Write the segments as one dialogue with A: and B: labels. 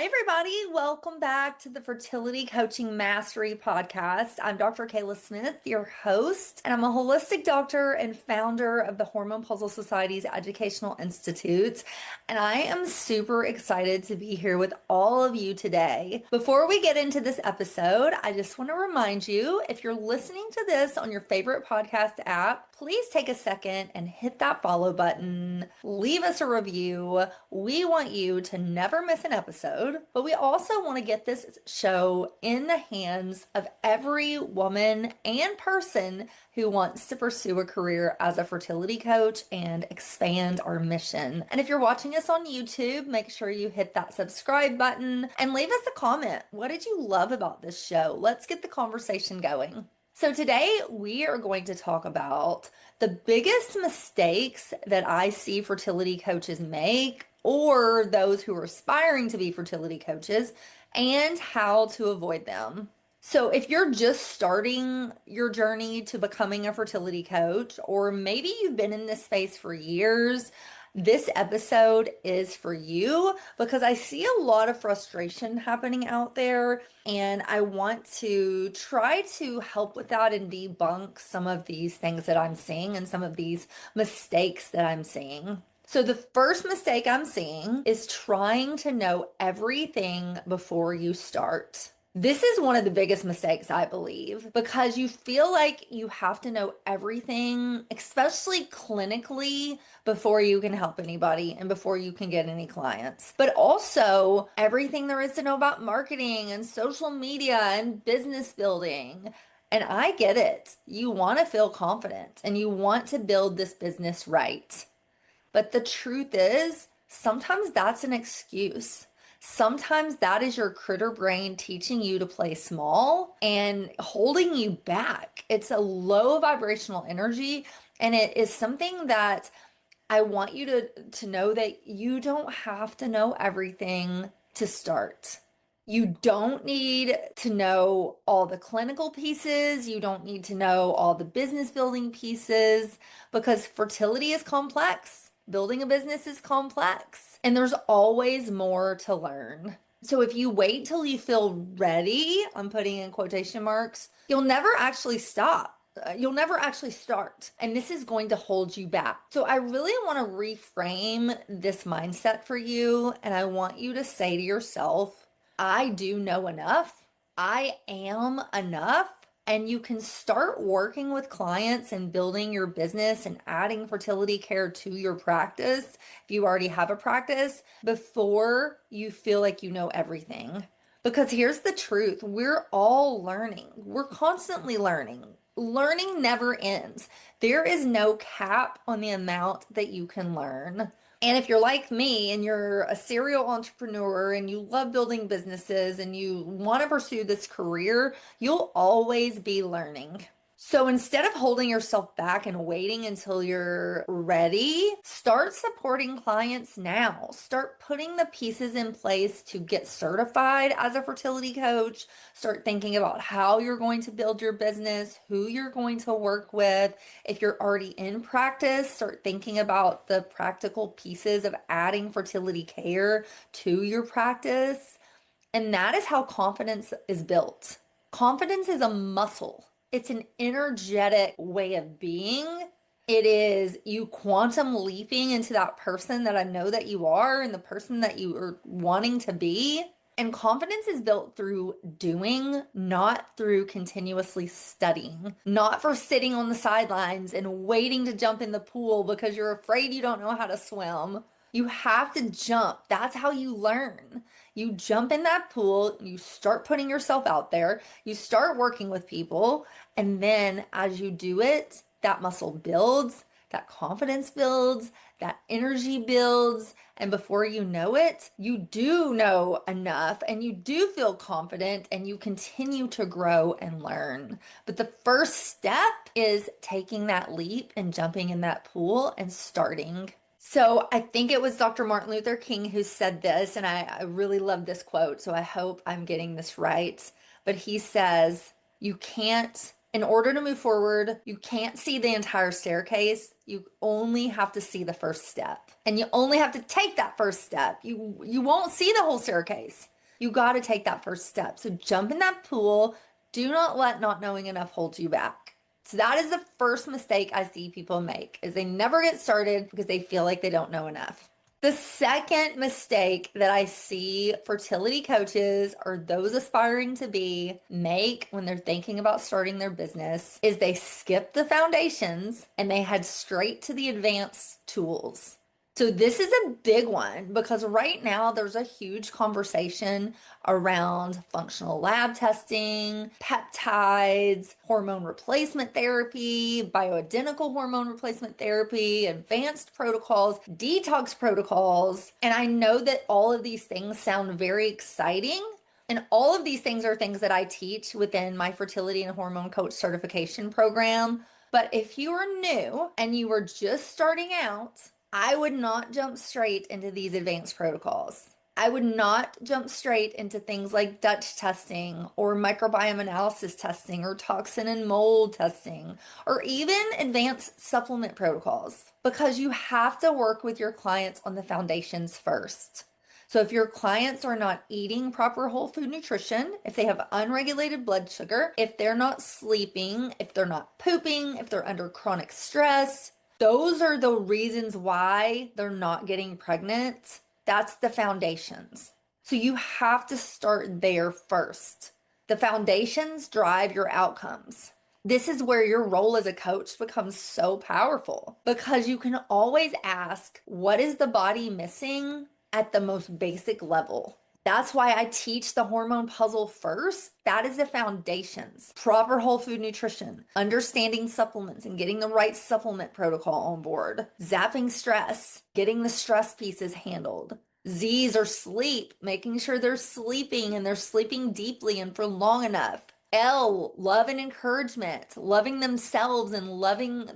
A: Hi, everybody. Welcome back to the Fertility Coaching Mastery Podcast. I'm Dr. Kela Smith, your host, and I'm a holistic doctor and founder of the Hormone Puzzle Society's Educational Institute. And I am super excited to be here with all of you today. Before we get into this episode, I just want to remind you, if you're listening to this on your favorite podcast app, please take a second and hit that follow button. Leave us a review. We want you to never miss an episode, but we also want to get this show in the hands of every woman and person who wants to pursue a career as a fertility coach and expand our mission. And if you're watching us on YouTube, make sure you hit that subscribe button and leave us a comment. What did you love about this show? Let's get the conversation going. So today we are going to talk about the biggest mistakes that I see fertility coaches make, or those who are aspiring to be fertility coaches, and how to avoid them. So if you're just starting your journey to becoming a fertility coach, or maybe you've been in this space for years, this episode is for you because I see a lot of frustration happening out there, and I want to try to help with that and debunk some of these things that I'm seeing and some of these mistakes that I'm seeing. So the first mistake I'm seeing is trying to know everything before you start. This is one of the biggest mistakes, I believe, because you feel like you have to know everything, especially clinically, before you can help anybody and before you can get any clients. But also everything there is to know about marketing and social media and business building. And I get it. You want to feel confident and you want to build this business right. But the truth is, sometimes that's an excuse. Sometimes that is your critter brain teaching you to play small and holding you back. It's a low vibrational energy, and it is something that I want you to know that you don't have to know everything to start. You don't need to know all the clinical pieces. You don't need to know all the business building pieces because fertility is complex. Building a business is complex, and there's always more to learn. So if you wait till you feel ready, I'm putting in quotation marks, you'll never actually stop. You'll never actually start, and this is going to hold you back. So I really want to reframe this mindset for you, and I want you to say to yourself, I do know enough. I am enough. And you can start working with clients and building your business and adding fertility care to your practice, if you already have a practice, before you feel like you know everything. Because here's the truth, we're all learning. We're constantly learning. Learning never ends. There is no cap on the amount that you can learn. And if you're like me and you're a serial entrepreneur and you love building businesses and you want to pursue this career, you'll always be learning. So instead of holding yourself back and waiting until you're ready, start supporting clients now. Start putting the pieces in place to get certified as a fertility coach. Start thinking about how you're going to build your business, who you're going to work with. If you're already in practice, start thinking about the practical pieces of adding fertility care to your practice. And that is how confidence is built. Confidence is a muscle. It's an energetic way of being. It is you quantum leaping into that person that I know that you are and the person that you are wanting to be. And confidence is built through doing, not through continuously studying, not for sitting on the sidelines and waiting to jump in the pool because you're afraid you don't know how to swim. You have to jump. That's how you learn. You jump in that pool, you start putting yourself out there, you start working with people, and then as you do it, that muscle builds, that confidence builds, that energy builds, and before you know it, you do know enough and you do feel confident and you continue to grow and learn. But the first step is taking that leap and jumping in that pool and starting. So I think it was Dr. Martin Luther King who said this, and I really love this quote, so I hope I'm getting this right. But he says, you can't In order to move forward, you can't see the entire staircase. You only have to see the first step. And you only have to take that first step. You won't see the whole staircase. You got to take that first step. So jump in that pool. Do not let not knowing enough hold you back. So that is the first mistake I see people make, is they never get started because they feel like they don't know enough. The second mistake that I see fertility coaches or those aspiring to be make when they're thinking about starting their business is they skip the foundations and they head straight to the advanced tools. So this is a big one because right now there's a huge conversation around functional lab testing, peptides, hormone replacement therapy, bioidentical hormone replacement therapy, advanced protocols, detox protocols. And I know that all of these things sound very exciting. And all of these things are things that I teach within my fertility and hormone coach certification program. But if you are new and you are just starting out, I would not jump straight into these advanced protocols. I would not jump straight into things like Dutch testing or microbiome analysis testing or toxin and mold testing or even advanced supplement protocols because you have to work with your clients on the foundations first. So if your clients are not eating proper whole food nutrition, if they have unregulated blood sugar, if they're not sleeping, if they're not pooping, if they're under chronic stress, those are the reasons why they're not getting pregnant. That's the foundations. So you have to start there first. The foundations drive your outcomes. This is where your role as a coach becomes so powerful because you can always ask, what is the body missing at the most basic level? That's why I teach the hormone puzzle first. That is the foundations. Proper whole food nutrition, understanding supplements and getting the right supplement protocol on board, zapping stress, getting the stress pieces handled. Z's are sleep, making sure they're sleeping and they're sleeping deeply and for long enough. L, love and encouragement, loving themselves and loving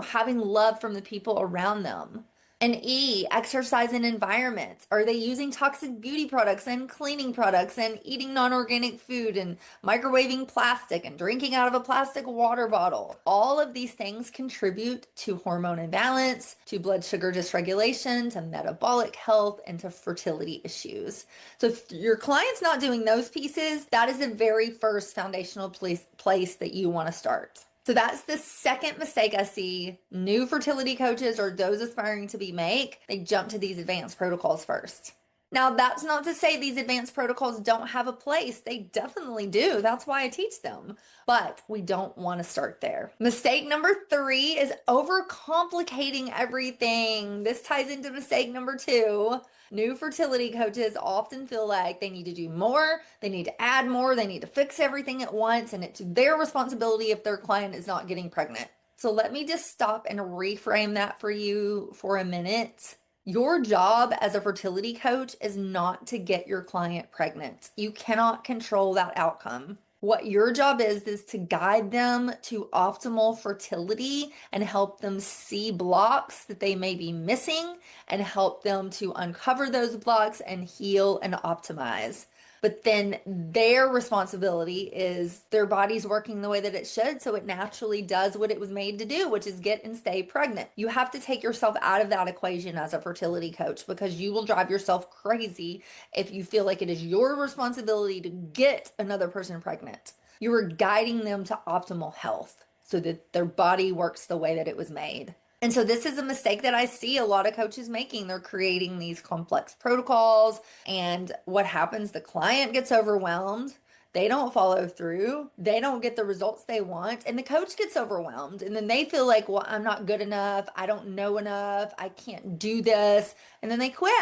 A: having love from the people around them. And E, exercise and environment. Are they using toxic beauty products and cleaning products and eating non-organic food and microwaving plastic and drinking out of a plastic water bottle? All of these things contribute to hormone imbalance, to blood sugar dysregulation, to metabolic health, and to fertility issues. So if your client's not doing those pieces, that is the very first foundational place that you want to start. So that's the second mistake I see new fertility coaches or those aspiring to be make. They jump to these advanced protocols first. Now, that's not to say these advanced protocols don't have a place. They definitely do. That's why I teach them. But we don't want to start there. Mistake number 3 is overcomplicating everything. This ties into mistake number 2. New fertility coaches often feel like they need to do more, they need to add more, they need to fix everything at once, and it's their responsibility if their client is not getting pregnant. So let me just stop and reframe that for you for a minute. Your job as a fertility coach is not to get your client pregnant. You cannot control that outcome. What your job is to guide them to optimal fertility and help them see blocks that they may be missing and help them to uncover those blocks and heal and optimize. But then their responsibility is their body's working the way that it should, so it naturally does what it was made to do, which is get and stay pregnant. You have to take yourself out of that equation as a fertility coach because you will drive yourself crazy if you feel like it is your responsibility to get another person pregnant. You are guiding them to optimal health so that their body works the way that it was made. And so this is a mistake that I see a lot of coaches making. They're creating these complex protocols, and what happens? The client gets overwhelmed. They don't follow through. They don't get the results they want, and the coach gets overwhelmed. And then they feel like, well, I'm not good enough. I don't know enough. I can't do this. And then they quit.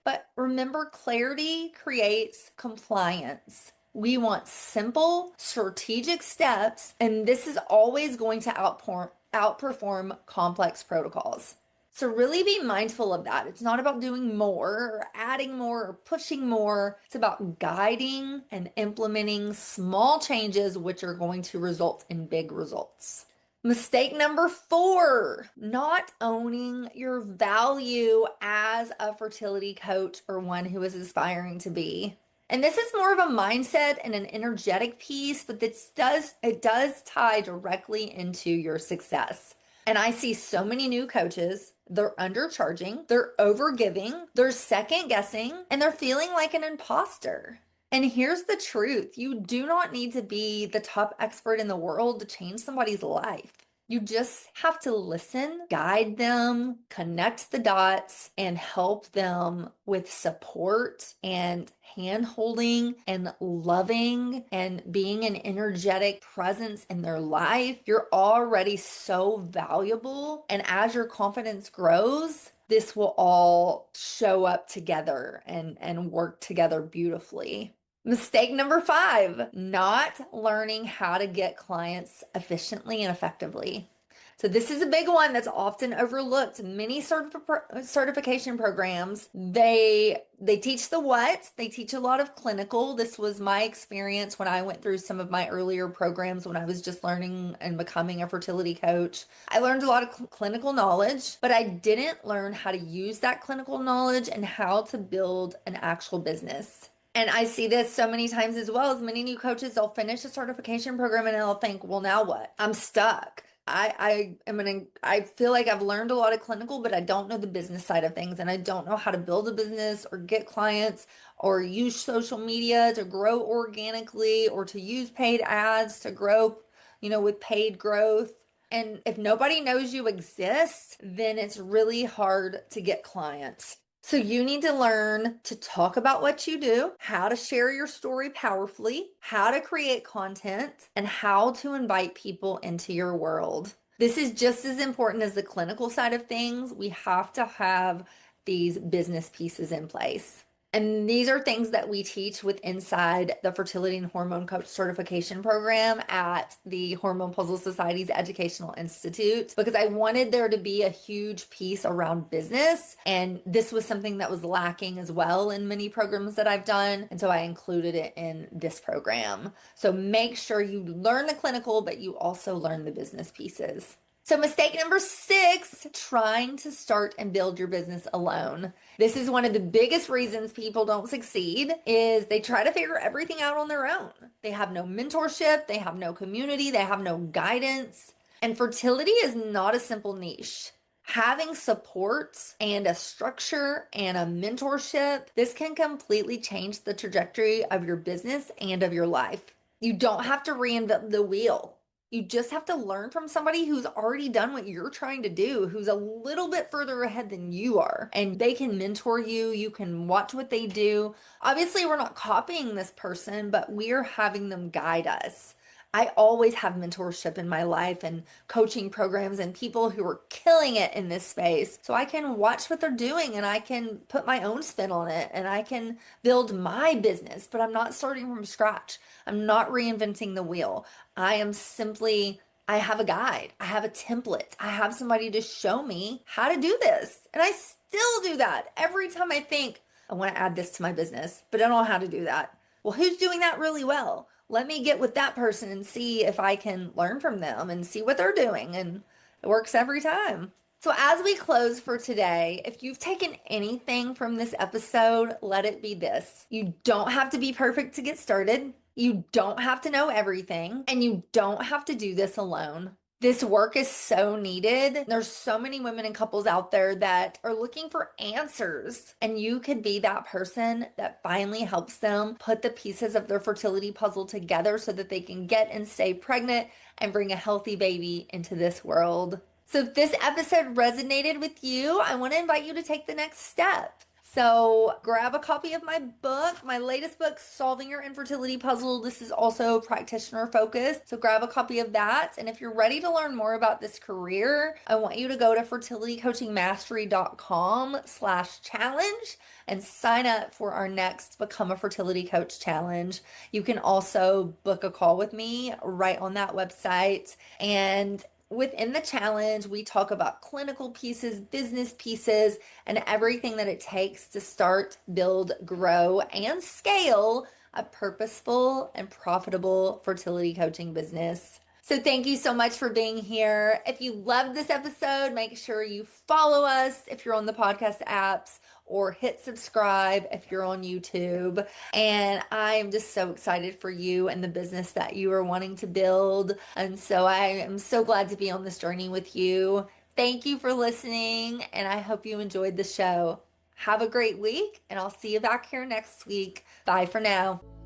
A: But remember, clarity creates compliance. We want simple, strategic steps, and this is always going to outperform complex protocols. So really be mindful of that. It's not about doing more or adding more or pushing more. It's about guiding and implementing small changes which are going to result in big results. Mistake number 4, not owning your value as a fertility coach or one who is aspiring to be. And this is more of a mindset and an energetic piece, but it does tie directly into your success. And I see so many new coaches, they're undercharging, they're overgiving, they're second guessing, and they're feeling like an imposter. And here's the truth. You do not need to be the top expert in the world to change somebody's life. You just have to listen, guide them, connect the dots, and help them with support and hand holding and loving and being an energetic presence in their life. You're already so valuable. And as your confidence grows, this will all show up together and work together beautifully. Mistake number 5, not learning how to get clients efficiently and effectively. So this is a big one that's often overlooked. Many certification programs, they teach the what, they teach a lot of clinical. This was my experience when I went through some of my earlier programs when I was just learning and becoming a fertility coach. I learned a lot of clinical knowledge, but I didn't learn how to use that clinical knowledge and how to build an actual business. And I see this so many times as well as many new coaches, they'll finish a certification program and they'll think, well, now what? I'm stuck. I feel like I've learned a lot of clinical, but I don't know the business side of things. And I don't know how to build a business or get clients or use social media to grow organically or to use paid ads to grow, with paid growth. And if nobody knows you exist, then it's really hard to get clients. So you need to learn to talk about what you do, how to share your story powerfully, how to create content, and how to invite people into your world. This is just as important as the clinical side of things. We have to have these business pieces in place. And these are things that we teach with inside the Fertility and Hormone Coach Certification Program at the Hormone Puzzle Society's Educational Institute, because I wanted there to be a huge piece around business. And this was something that was lacking as well in many programs that I've done. And so I included it in this program. So make sure you learn the clinical, but you also learn the business pieces. So mistake number 6, trying to start and build your business alone. This is one of the biggest reasons people don't succeed is they try to figure everything out on their own. They have no mentorship, they have no community, they have no guidance. And fertility is not a simple niche. Having support and a structure and a mentorship, this can completely change the trajectory of your business and of your life. You don't have to reinvent the wheel. You just have to learn from somebody who's already done what you're trying to do, who's a little bit further ahead than you are. And they can mentor you. You can watch what they do. Obviously, we're not copying this person, but we're having them guide us. I always have mentorship in my life and coaching programs and people who are killing it in this space. So I can watch what they're doing and I can put my own spin on it and I can build my business, but I'm not starting from scratch. I'm not reinventing the wheel. I have a guide. I have a template. I have somebody to show me how to do this. And I still do that every time I think I want to add this to my business, but I don't know how to do that. Well, who's doing that really well? Let me get with that person and see if I can learn from them and see what they're doing. And it works every time. So as we close for today, if you've taken anything from this episode, let it be this. You don't have to be perfect to get started. You don't have to know everything, and you don't have to do this alone. This work is so needed. There's so many women and couples out there that are looking for answers, and you could be that person that finally helps them put the pieces of their fertility puzzle together so that they can get and stay pregnant and bring a healthy baby into this world. So if this episode resonated with you, I want to invite you to take the next step. So grab a copy of my book, my latest book, Solving Your Infertility Puzzle. This is also practitioner focused. So grab a copy of that. And if you're ready to learn more about this career, I want you to go to fertilitycoachingmastery.com/challenge and sign up for our next Become a Fertility Coach challenge. You can also book a call with me right on that website. And within the challenge, we talk about clinical pieces, business pieces, and everything that it takes to start, build, grow, and scale a purposeful and profitable fertility coaching business. So thank you so much for being here. If you loved this episode, make sure you follow us if you're on the podcast apps, or hit subscribe if you're on YouTube. And I am just so excited for you and the business that you are wanting to build. And so I am so glad to be on this journey with you. Thank you for listening, and I hope you enjoyed the show. Have a great week, and I'll see you back here next week. Bye for now.